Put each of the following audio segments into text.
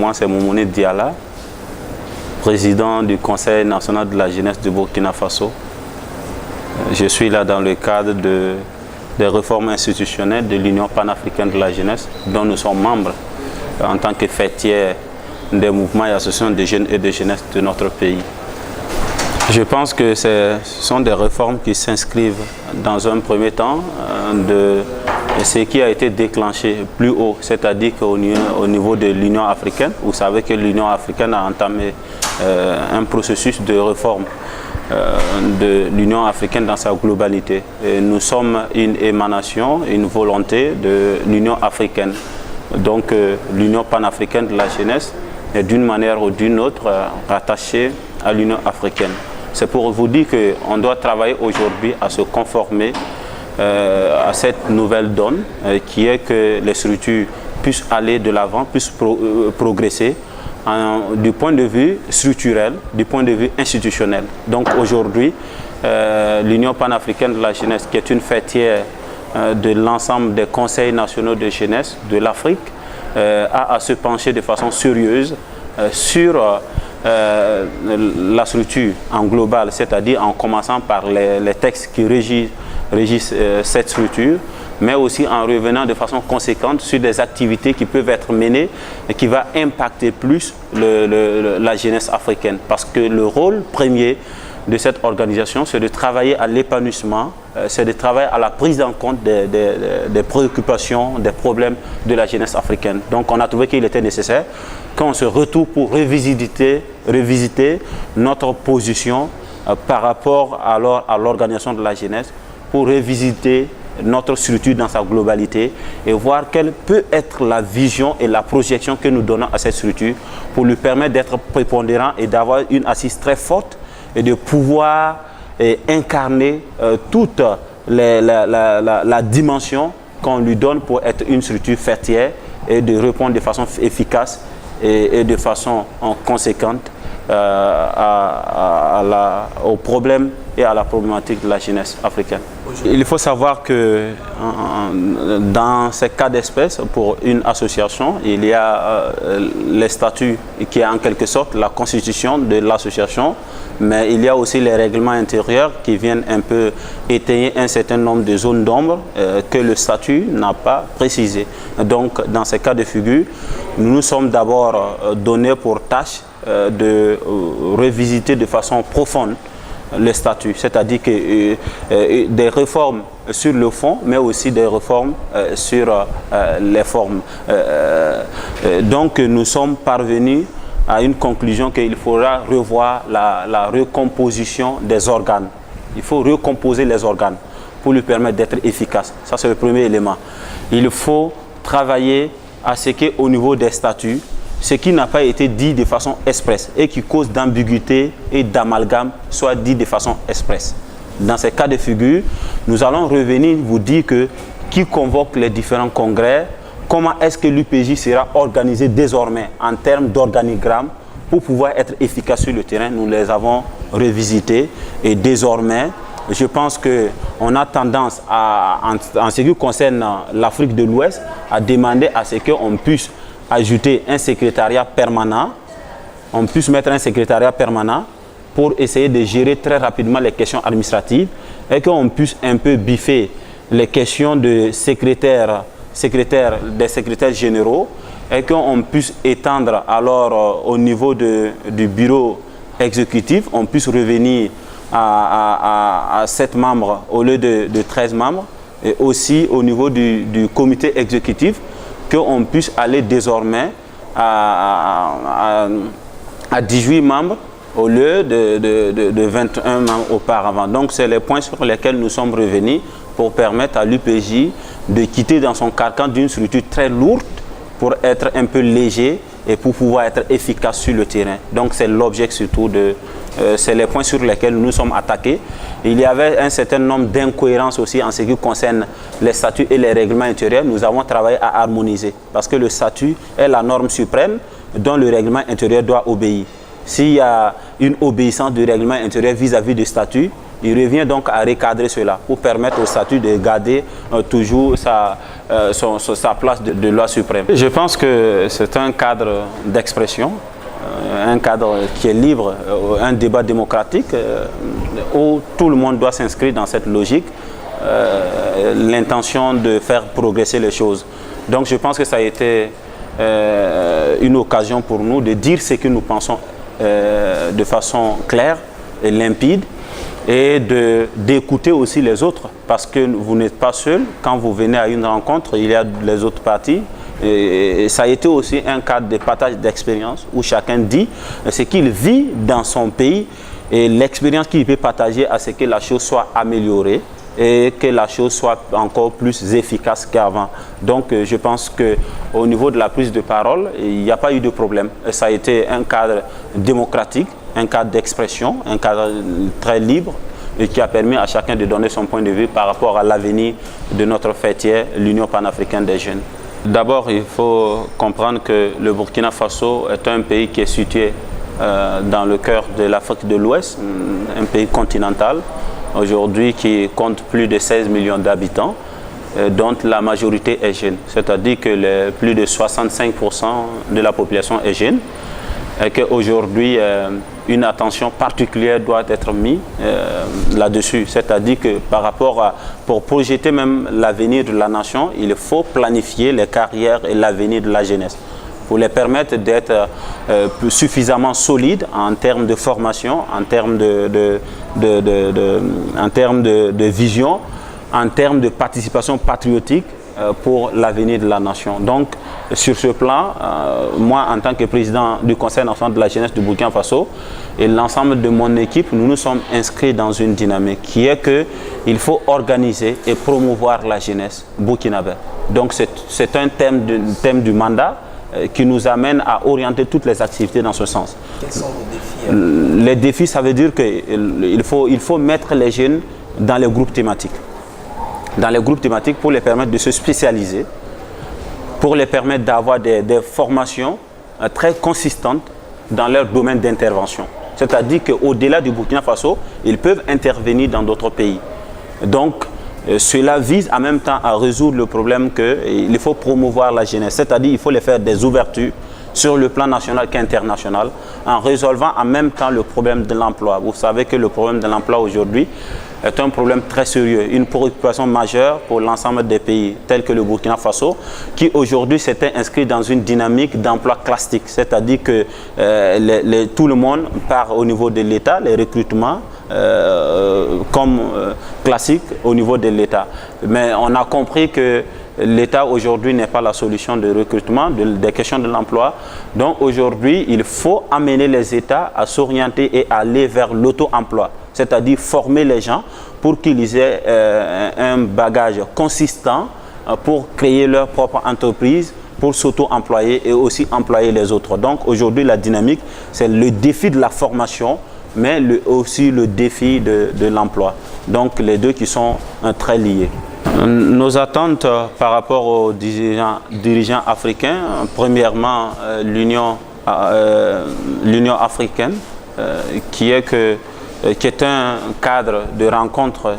moi, c'est Moumouni Diala, président du Conseil national de la jeunesse du Burkina Faso. Je suis là dans le cadre des réformes institutionnelles de l'Union panafricaine de la jeunesse, dont nous sommes membres en tant que fêtiers des mouvements et associations de jeunes et de jeunesse de notre pays. Je pense que ce sont des réformes qui s'inscrivent dans un premier temps de ce qui a été déclenché plus haut, c'est-à-dire qu'au niveau de l'Union africaine, vous savez que l'Union africaine a entamé un processus de réforme de l'Union africaine dans sa globalité. Et nous sommes une émanation, une volonté de l'Union africaine. Donc l'Union panafricaine de la jeunesse est d'une manière ou d'une autre rattachée à l'Union africaine. C'est pour vous dire qu'on doit travailler aujourd'hui à se conformer à cette nouvelle donne qui est que les structures puissent aller de l'avant, puissent progresser du point de vue structurel, du point de vue institutionnel. Donc aujourd'hui, l'Union panafricaine de la jeunesse, qui est une fêtière de l'ensemble des conseils nationaux de jeunesse de l'Afrique, a à se pencher de façon sérieuse sur la structure en global, c'est-à-dire en commençant par les textes qui régissent cette structure, mais aussi en revenant de façon conséquente sur des activités qui peuvent être menées et qui vont impacter plus la jeunesse africaine. Parce que le rôle premier de cette organisation, c'est de travailler à l'épanouissement, c'est de travailler à la prise en compte des préoccupations, des problèmes de la jeunesse africaine. Donc on a trouvé qu'il était nécessaire qu'on se retrouve pour revisiter notre position par rapport à l'organisation de la jeunesse, pour revisiter notre structure dans sa globalité et voir quelle peut être la vision et la projection que nous donnons à cette structure pour lui permettre d'être prépondérant et d'avoir une assise très forte et de pouvoir incarner toute la dimension qu'on lui donne pour être une structure fêtière et de répondre de façon efficace et de façon conséquente aux problèmes et à la problématique de la jeunesse africaine. Il faut savoir que dans ces cas d'espèce, pour une association, il y a les statuts qui est en quelque sorte la constitution de l'association, mais il y a aussi les règlements intérieurs qui viennent un peu étayer un certain nombre de zones d'ombre que le statut n'a pas précisé. Donc dans ces cas de figure, nous nous sommes d'abord donnés pour tâche de revisiter de façon profonde le statut, c'est-à-dire que des réformes sur le fond, mais aussi des réformes sur les formes. Donc nous sommes parvenus à une conclusion qu'il faudra revoir la recomposition des organes. Il faut recomposer les organes pour lui permettre d'être efficace. Ça, c'est le premier élément. Il faut travailler à ce qu'au niveau des statuts, ce qui n'a pas été dit de façon expresse et qui cause d'ambiguïté et d'amalgame soit dit de façon expresse. Dans ces cas de figure, nous allons revenir vous dire que qui convoque les différents congrès, comment est-ce que l'UPJ sera organisé désormais en termes d'organigramme pour pouvoir être efficace sur le terrain. Nous les avons revisités et désormais, je pense qu'on a tendance, en ce qui concerne l'Afrique de l'Ouest, à demander à ce qu'on puisse ajouter un secrétariat permanent, on puisse mettre un secrétariat permanent pour essayer de gérer très rapidement les questions administratives et qu'on puisse un peu biffer les questions de des secrétaires généraux et qu'on puisse étendre alors au niveau du bureau exécutif, on puisse revenir à 7 membres au lieu de 13 membres et aussi au niveau du comité exécutif, qu'on puisse aller désormais à 18 membres au lieu de 21 membres auparavant. Donc c'est les points sur lesquels nous sommes revenus pour permettre à l'UPJ de quitter dans son carcan d'une structure très lourde pour être un peu léger et pour pouvoir être efficace sur le terrain. Donc c'est l'objet surtout c'est les points sur lesquels nous sommes attaqués. Il y avait un certain nombre d'incohérences aussi en ce qui concerne les statuts et les règlements intérieurs. Nous avons travaillé à harmoniser parce que le statut est la norme suprême dont le règlement intérieur doit obéir. S'il y a une obéissance du règlement intérieur vis-à-vis du statut, Il revient donc à recadrer cela pour permettre au statut de garder toujours sa place de loi suprême. Je pense que c'est un cadre d'expression, un cadre qui est libre, un débat démocratique où tout le monde doit s'inscrire dans cette logique, l'intention de faire progresser les choses. Donc je pense que ça a été une occasion pour nous de dire ce que nous pensons de façon claire et limpide et d'écouter aussi les autres, parce que vous n'êtes pas seul. Quand vous venez à une rencontre, il y a les autres partis. Et ça a été aussi un cadre de partage d'expérience où chacun dit ce qu'il vit dans son pays et l'expérience qu'il peut partager à ce que la chose soit améliorée et que la chose soit encore plus efficace qu'avant. Donc je pense qu'au niveau de la prise de parole, il n'y a pas eu de problème. Ça a été un cadre démocratique, un cadre d'expression, un cadre très libre et qui a permis à chacun de donner son point de vue par rapport à l'avenir de notre fêtière, l'Union panafricaine des jeunes. D'abord, il faut comprendre que le Burkina Faso est un pays qui est situé dans le cœur de l'Afrique de l'Ouest, un pays continental, aujourd'hui qui compte plus de 16 millions d'habitants, dont la majorité est jeune. C'est-à-dire que plus de 65% de la population est jeune et qu'aujourd'hui, une attention particulière doit être mise là-dessus. C'est-à-dire que pour projeter même l'avenir de la nation, il faut planifier les carrières et l'avenir de la jeunesse, pour les permettre d'être suffisamment solides en termes de formation, en termes de vision, en termes de participation patriotique pour l'avenir de la nation. Donc, sur ce plan, moi, en tant que président du Conseil national de la jeunesse du Burkina Faso et l'ensemble de mon équipe, nous nous sommes inscrits dans une dynamique qui est qu'il faut organiser et promouvoir la jeunesse burkinabé. Donc, c'est un thème du mandat qui nous amène à orienter toutes les activités dans ce sens. Quels sont vos défis? Les défis, ça veut dire qu'il faut mettre les jeunes dans les groupes thématiques. Dans les groupes thématiques pour les permettre de se spécialiser, pour les permettre d'avoir des formations très consistantes dans leur domaine d'intervention. C'est-à-dire qu'au-delà du Burkina Faso, ils peuvent intervenir dans d'autres pays. Donc, cela vise en même temps à résoudre le problème qu'il faut promouvoir la jeunesse. C'est-à-dire qu'il faut les faire des ouvertures sur le plan national qu'international, en résolvant en même temps le problème de l'emploi. Vous savez que le problème de l'emploi aujourd'hui est un problème très sérieux, une préoccupation majeure pour l'ensemble des pays tels que le Burkina Faso, qui aujourd'hui s'était inscrit dans une dynamique d'emploi classique, c'est-à-dire que tout le monde part au niveau de l'État, les recrutements comme classique au niveau de l'État. Mais on a compris que l'État aujourd'hui n'est pas la solution de recrutement, des questions de l'emploi. Donc aujourd'hui, il faut amener les États à s'orienter et aller vers l'auto-emploi, c'est-à-dire former les gens pour qu'ils aient un bagage consistant pour créer leur propre entreprise, pour s'auto-employer et aussi employer les autres. Donc aujourd'hui, la dynamique, c'est le défi de la formation, mais aussi le défi de l'emploi. Donc les deux qui sont très liés. Nos attentes par rapport aux dirigeants africains, premièrement l'Union africaine, qui est un cadre de rencontre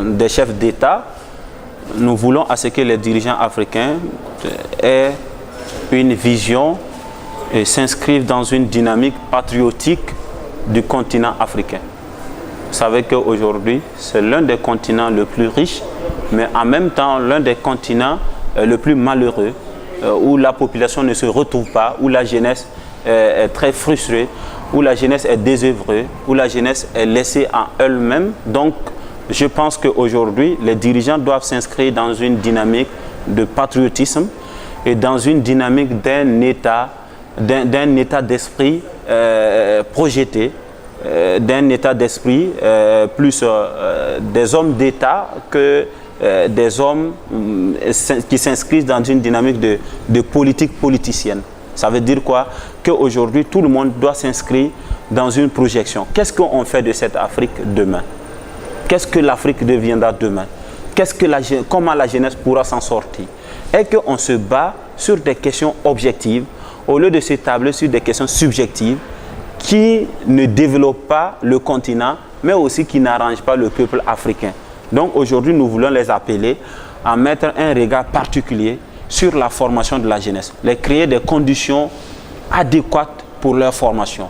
des chefs d'État. Nous voulons à ce que les dirigeants africains aient une vision et s'inscrivent dans une dynamique patriotique du continent africain. Vous savez qu'aujourd'hui, c'est l'un des continents les plus riches, mais en même temps l'un des continents le plus malheureux, où la population ne se retrouve pas, où la jeunesse est très frustrée, où la jeunesse est désœuvrée, où la jeunesse est laissée en elle-même. Donc, je pense qu'aujourd'hui, les dirigeants doivent s'inscrire dans une dynamique de patriotisme et dans une dynamique d'un état d'esprit projeté, d'un état d'esprit plus des hommes d'État que des hommes qui s'inscrivent dans une dynamique de politique politicienne. Ça veut dire quoi? Qu'aujourd'hui, tout le monde doit s'inscrire dans une projection. Qu'est-ce qu'on fait de cette Afrique demain? Qu'est-ce que l'Afrique deviendra demain? Comment la jeunesse pourra s'en sortir? Et qu'on se bat sur des questions objectives au lieu de s'établir sur des questions subjectives qui ne développent pas le continent mais aussi qui n'arrangent pas le peuple africain. Donc aujourd'hui, nous voulons les appeler à mettre un regard particulier sur la formation de la jeunesse, les créer des conditions adéquates pour leur formation,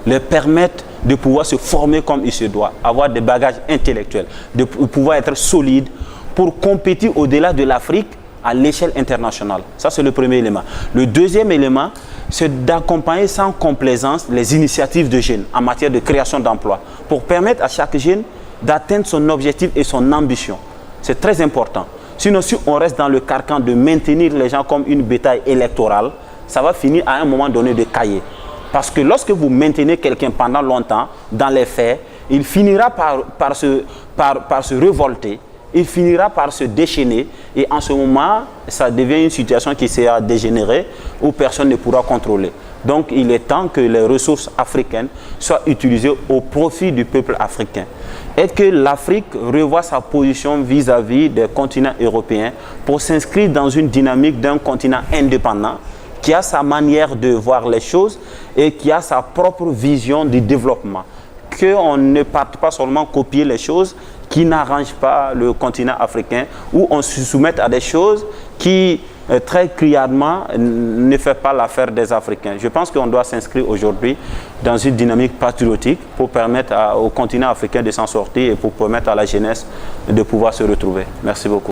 les permettre de pouvoir se former comme il se doit, avoir des bagages intellectuels, de pouvoir être solide pour compétir au-delà de l'Afrique à l'échelle internationale. Ça, c'est le premier élément. Le deuxième élément, c'est d'accompagner sans complaisance les initiatives de jeunes en matière de création d'emplois pour permettre à chaque jeune d'atteindre son objectif et son ambition. C'est très important. Sinon, si on reste dans le carcan de maintenir les gens comme une bétail électorale, ça va finir à un moment donné de cailler. Parce que lorsque vous maintenez quelqu'un pendant longtemps, dans les faits, il finira par se révolter, il finira par se déchaîner et en ce moment, ça devient une situation qui sera dégénérée où personne ne pourra contrôler. Donc, il est temps que les ressources africaines soient utilisées au profit du peuple africain et que l'Afrique revoie sa position vis-à-vis des continents européens pour s'inscrire dans une dynamique d'un continent indépendant qui a sa manière de voir les choses et qui a sa propre vision du développement. Qu'on ne parte pas seulement copier les choses qui n'arrangent pas le continent africain ou on se soumette à des choses qui, très criardement, ne fait pas l'affaire des Africains. Je pense qu'on doit s'inscrire aujourd'hui dans une dynamique patriotique pour permettre au continent africain de s'en sortir et pour permettre à la jeunesse de pouvoir se retrouver. Merci beaucoup.